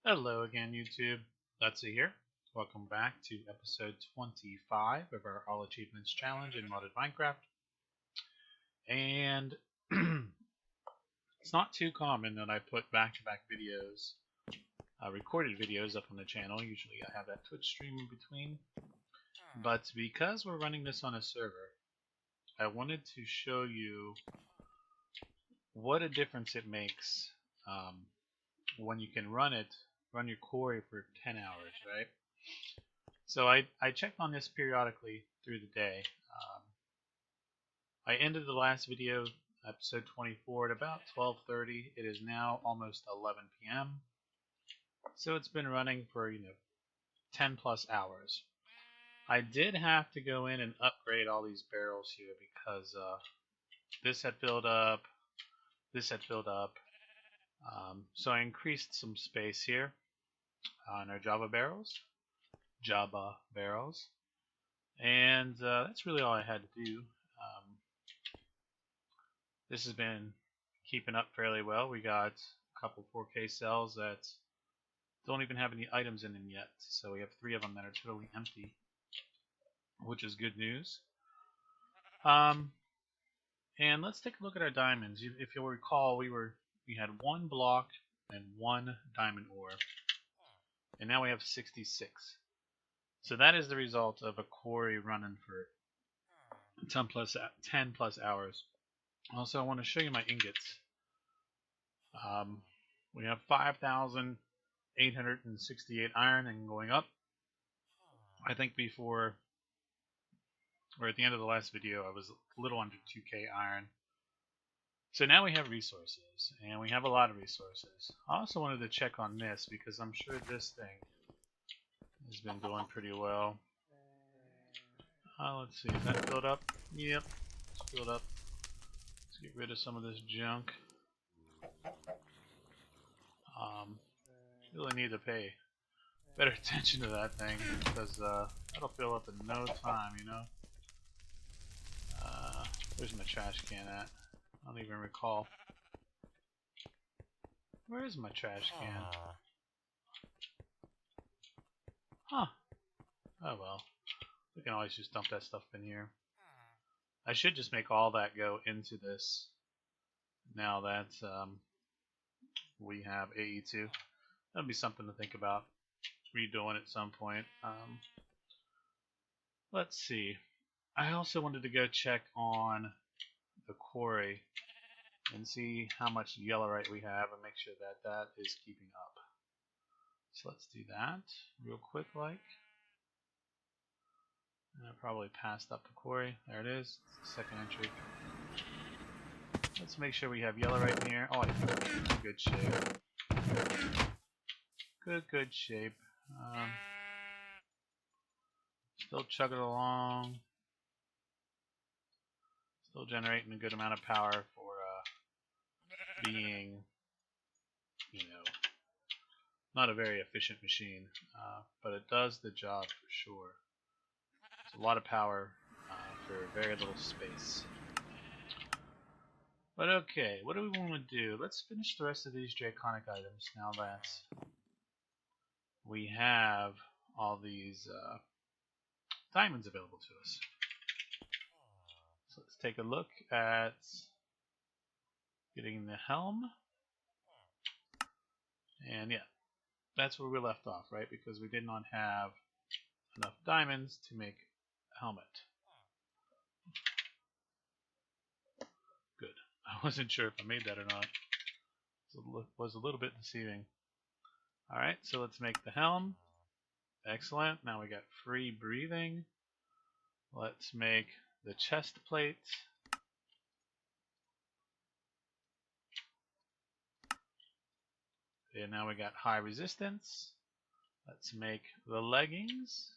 Hello again, YouTube. Let's here. Welcome back to episode 25 of our All Achievements Challenge in modded Minecraft. And it's not too common that I put back-to-back videos, recorded videos up on the channel. Usually I have that Twitch stream in between. But because we're running this on a server, I wanted to show you what a difference it makes when you can run your quarry for 10 hours, right? So I checked on this periodically through the day. I ended the last video, episode 24, at about 12:30. It is now almost 11 p.m. So it's been running for 10 plus hours. I did have to go in and upgrade all these barrels here because this had filled up, this had filled up. So I increased some space here on our Java barrels, and that's really all I had to do. This has been keeping up fairly well. We got a couple 4K cells that don't even have any items in them yet, so we have 3 of them that are totally empty, which is good news. And let's take a look at our diamonds. If you'll recall, we had 1 block and 1 diamond ore, and now we have 66. So that is the result of a quarry running for 10 plus hours. Also, I want to show you my ingots. We have 5,868 iron and going up. I think before, or at the end of the last video, I was a little under 2K iron. So now we have resources, and we have a lot of resources. I also wanted to check on this because I'm sure this thing has been doing pretty well. Let's see, is that filled up? Yep, it's filled up. Let's get rid of some of this junk. Really need to pay better attention to that thing because that'll fill up in no time, Where's my trash can at? I don't even recall. Where is my trash can? Huh. Oh well. We can always just dump that stuff in here. I should just make all that go into this now that we have AE2. That'll be something to think about redoing at some point. Let's see. I also wanted to go check on the quarry and see how much yellowite we have and make sure that that is keeping up. So let's do that real quick like. And I probably passed up the quarry. There it is. It's the second entry. Let's make sure we have yellowite in here. Oh, I think it's in good shape. Good shape. Still chugging along. Still generating a good amount of power for being, not a very efficient machine, but it does the job for sure. It's a lot of power for very little space. But okay, what do we want to do? Let's finish the rest of these draconic items now that we have all these diamonds available to us. So let's take a look at getting the helm. And yeah, that's where we left off, right? Because we did not have enough diamonds to make a helmet. Good. I wasn't sure if I made that or not. So it was a little bit deceiving. Alright, so let's make the helm. Excellent. Now we got free breathing. Let's make the chest plate. Okay, now we got high resistance. Let's make the leggings.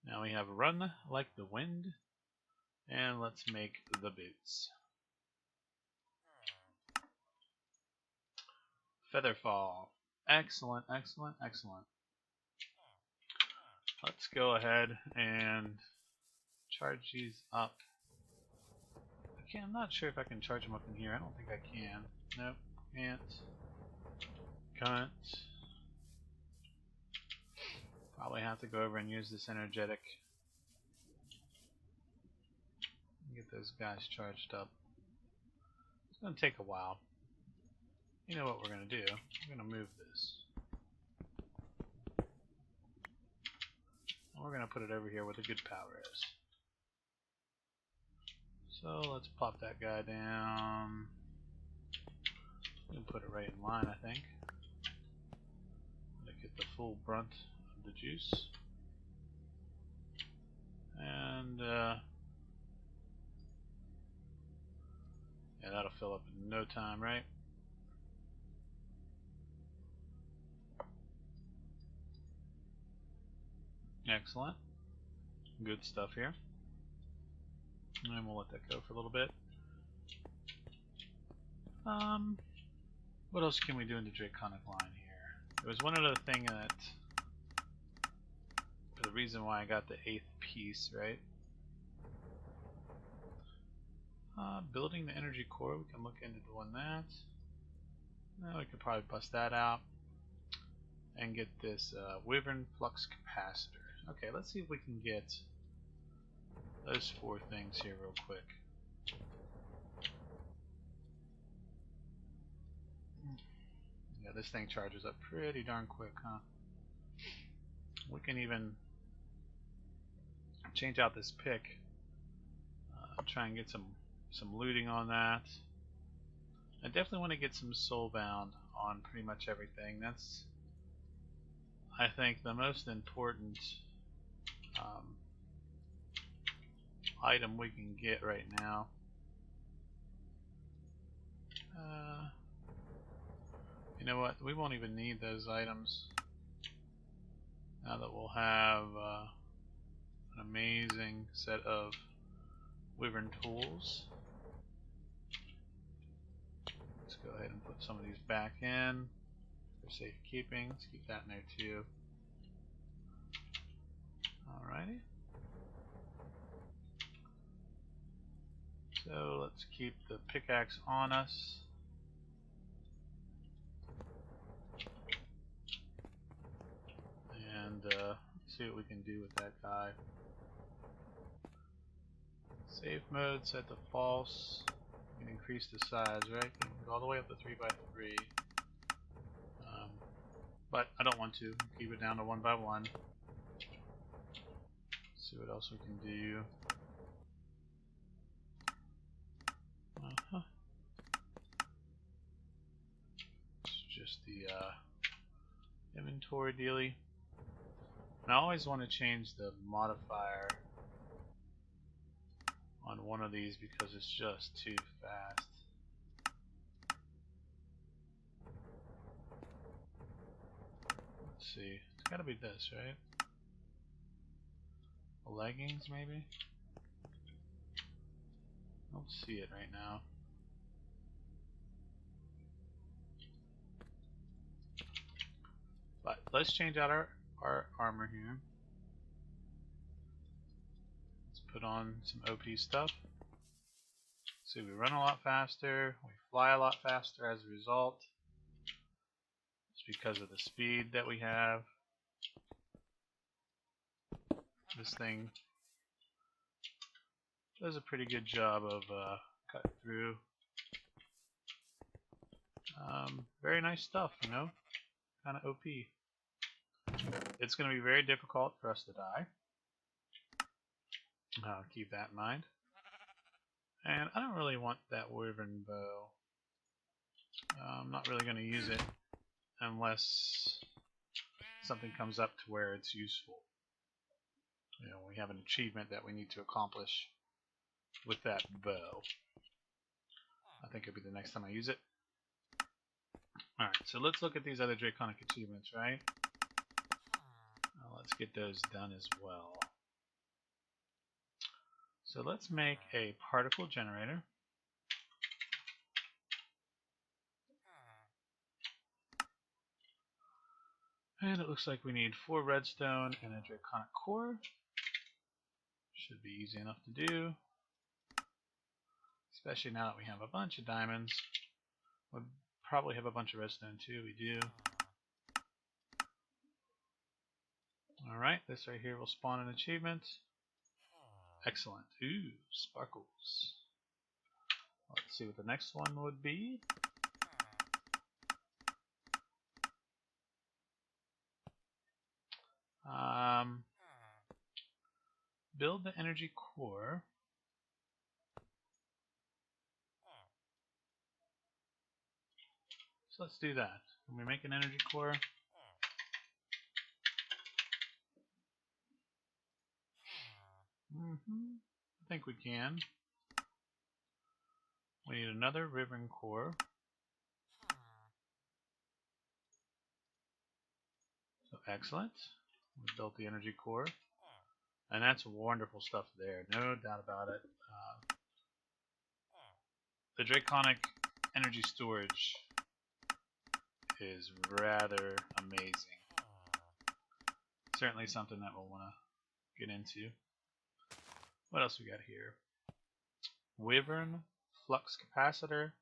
Now we have run like the wind. And let's make the boots. Featherfall. Excellent, excellent, excellent. Let's go ahead and charge these up. I'm not sure if I can charge them up in here. I don't think I can. Nope, can't. Can't. Probably have to go over and use this energetic. Get those guys charged up. It's going to take a while. You know what we're going to do? We're going to move this. And we're going to put it over here where the good power is. So let's pop that guy down. We can put it right in line, I think. To get the full brunt of the juice. And yeah, that'll fill up in no time, right? Excellent. Good stuff here. And we'll let that go for a little bit. What else can we do in the Draconic line here? There was one other thing that, the reason why I got the 8th piece, right? Building the energy core, we can look into doing that. Now we could probably bust that out and get this Wyvern flux capacitor. Okay, let's see if we can get those 4 things here real quick. Yeah, this thing charges up pretty darn quick, huh? We can even change out this pick. Try and get some looting on that. I definitely want to get some soulbound on pretty much everything. That's, I think, the most important item we can get right now. You know what? We won't even need those items now that we'll have an amazing set of Wyvern tools. Let's go ahead and put some of these back in for safekeeping. Let's keep that in there too. Alrighty. So let's keep the pickaxe on us. And see what we can do with that guy. Safe mode set to false. You can increase the size, right? You can go all the way up to 3x3. But I don't want to. Keep it down to 1x1. See what else we can do. It's just the inventory dealy. And I always want to change the modifier on one of these because it's just too fast. Let's see. It's gotta be this, right? Leggings, maybe? I don't see it right now. But let's change out our armor here. Let's put on some OP stuff. See, we run a lot faster, we fly a lot faster as a result. It's because of the speed that we have. This thing does a pretty good job of cutting through. Very nice stuff, you know? Kind of OP. It's going to be very difficult for us to die. Keep that in mind. And I don't really want that Wyvern bow. I'm not really going to use it unless something comes up to where it's useful. You know, we have an achievement that we need to accomplish with that bow. I think it'll be the next time I use it. Alright, so let's look at these other Draconic achievements, right? Let's get those done as well. So let's make a particle generator. And it looks like we need 4 redstone and a Draconic core. Should be easy enough to do. Especially now that we have a bunch of diamonds. We'll probably have a bunch of redstone too. We do. Alright, this right here will spawn an achievement. Excellent. Ooh, sparkles. Let's see what the next one would be. Build the energy core. So let's do that. Can we make an energy core? I think we can. We need another Wyvern core. So excellent. We built the energy core. And that's wonderful stuff there, no doubt about it. The Draconic energy storage is rather amazing. Certainly something that we'll want to get into. What else we got here? Wyvern flux capacitor.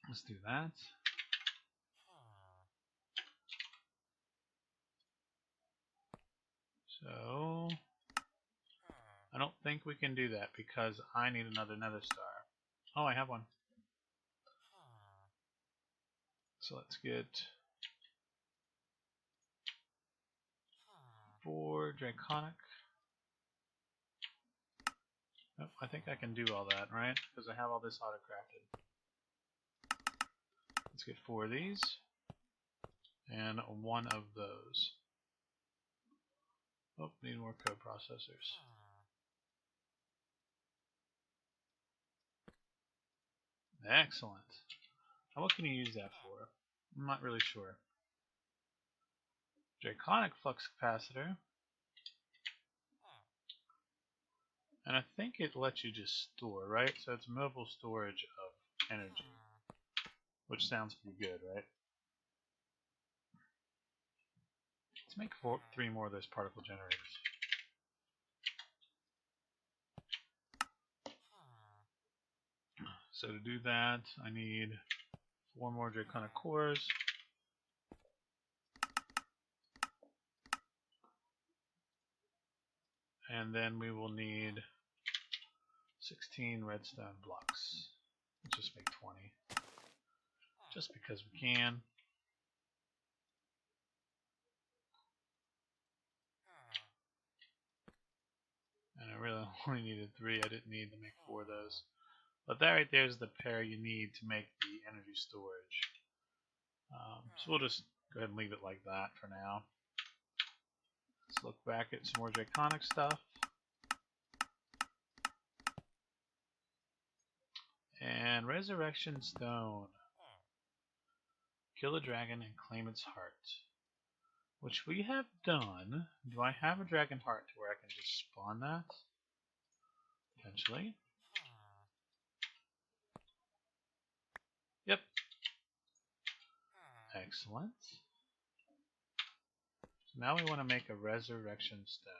Let's do that. So I don't think we can do that because I need another nether star. Oh, I have one. So let's get 4 Draconic. Oh, I think I can do all that, right? Because I have all this auto-crafted. Let's get 4 of these. And 1 of those. Oh, need more co-processors. Excellent. Now what can you use that for? I'm not really sure. Draconic flux capacitor. And I think it lets you just store, right? So it's mobile storage of energy. Which sounds pretty good, right? Let's make 3 more of those particle generators. So to do that, I need 4 more Draconic cores. And then we will need 16 redstone blocks. Let's just make 20. Just because we can. And I really only needed 3. I didn't need to make 4 of those. But that right there is the pair you need to make the energy storage. So we'll just go ahead and leave it like that for now. Let's look back at some more Draconic stuff. And Resurrection Stone. Kill a dragon and claim its heart. Which we have done. Do I have a dragon heart to where I can just spawn that? Potentially. Yep. Excellent. So now we want to make a resurrection stone.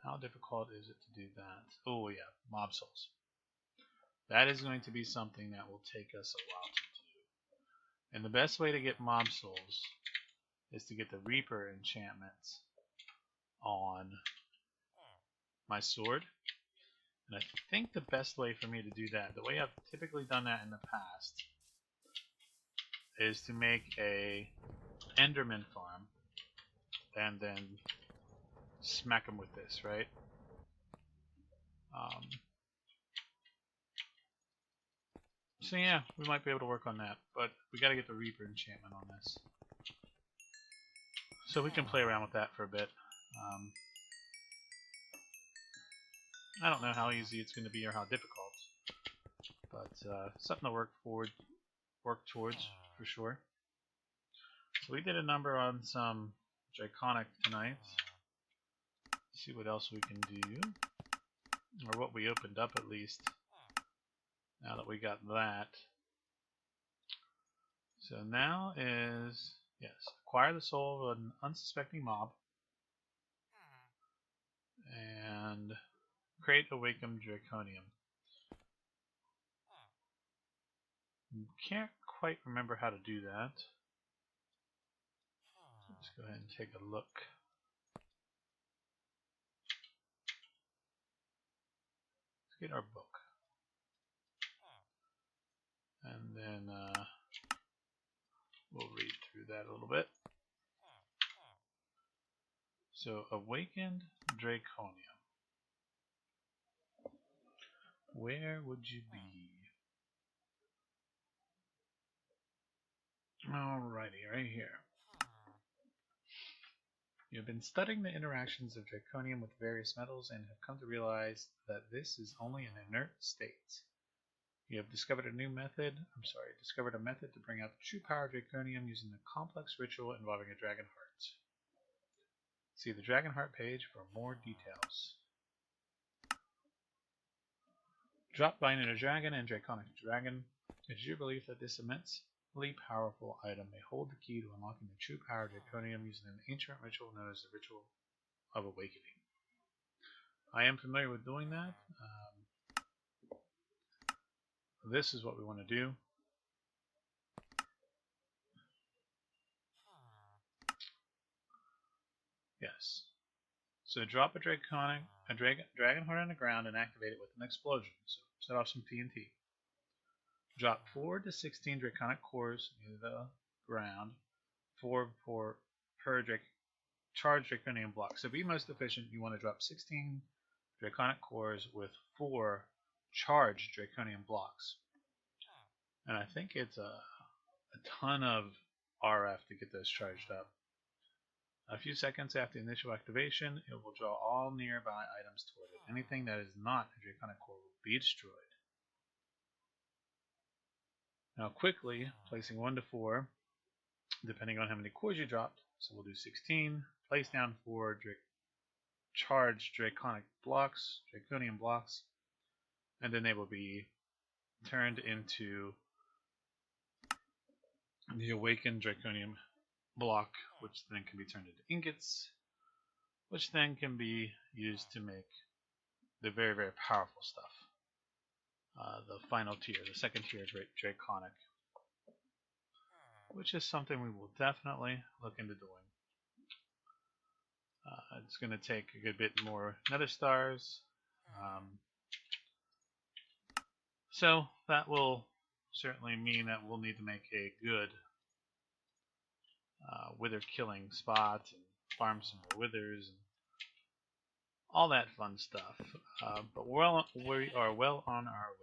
How difficult is it to do that? Oh yeah, mob souls. That is going to be something that will take us a while to do. And the best way to get mob souls is to get the Reaper enchantments on my sword. And I think the best way for me to do that, the way I've typically done that in the past, is to make a Enderman farm and then smack them with this, right? So yeah, we might be able to work on that, but we got to get the Reaper enchantment on this. So we can play around with that for a bit. I don't know how easy it's going to be or how difficult, but something to work towards for sure. So we did a number on some Draconic tonight. Let's see what else we can do, or what we opened up at least. Now that we got that, so now is yes, acquire the soul of an unsuspecting mob and Create Awakened Draconium. Can't quite remember how to do that. Let's go ahead and take a look. Let's get our book. And then we'll read through that a little bit. So, Awakened Draconium. Where would you be? Alrighty, right here. You have been studying the interactions of draconium with various metals and have come to realize that this is only an inert state. You have discovered a method to bring out the true power of draconium using a complex ritual involving a dragon heart. See the dragon heart page for more details. Drop by Inner Dragon and Draconic Dragon. It is your belief that this immensely powerful item may hold the key to unlocking the true power of draconium using an ancient ritual known as the Ritual of Awakening. I am familiar with doing that. This is what we want to do. Yes. So drop a dragon heart on the ground and activate it with an explosion. So set off some TNT. Drop 4 to 16 draconic cores near the ground, 4 per charged draconium block. So to be most efficient, you want to drop 16 draconic cores with 4 charged draconium blocks. And I think it's a ton of RF to get those charged up. A few seconds after initial activation, it will draw all nearby items toward it. Anything that is not a draconic core will be destroyed. Now quickly, placing 1 to 4, depending on how many cores you dropped, so we'll do 16, place down 4 charged draconium blocks, and then they will be turned into the awakened draconium block, which then can be turned into ingots, which then can be used to make the very, very powerful stuff. The final tier, the second tier, draconic, which is something we will definitely look into doing. It's going to take a good bit more nether stars, so that will certainly mean that we'll need to make a good wither killing spot and farm some more withers and all that fun stuff. But we are well on our way.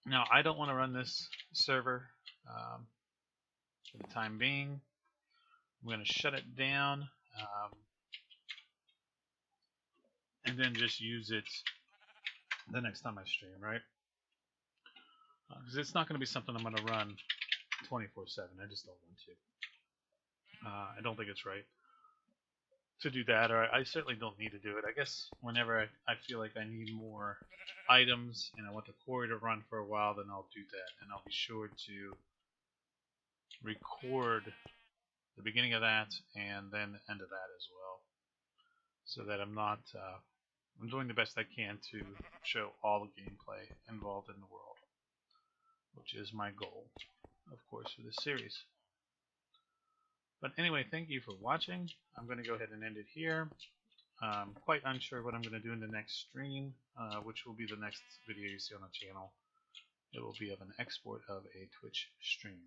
Now, I don't want to run this server for the time being. I'm going to shut it down and then just use it the next time I stream, right? Because it's not going to be something I'm going to run 24/7. I just don't want to. I don't think it's right to do that, or I certainly don't need to do it. I guess whenever I feel like I need more items and I want the quarry to run for a while, then I'll do that, and I'll be sure to record the beginning of that and then the end of that as well, so that I'm not I'm doing the best I can to show all the gameplay involved in the world, which is my goal, of course, for this series. But anyway, thank you for watching. I'm going to go ahead and end it here. Quite unsure what I'm going to do in the next stream, which will be the next video you see on the channel. It will be of an export of a Twitch stream.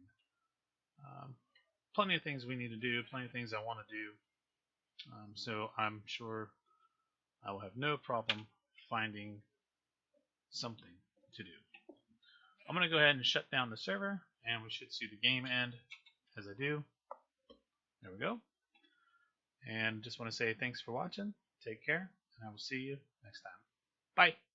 Plenty of things we need to do, plenty of things I want to do. So I'm sure I will have no problem finding something to do. I'm going to go ahead and shut down the server, and we should see the game end as I do. There we go. And just want to say thanks for watching. Take care, and I will see you next time. Bye.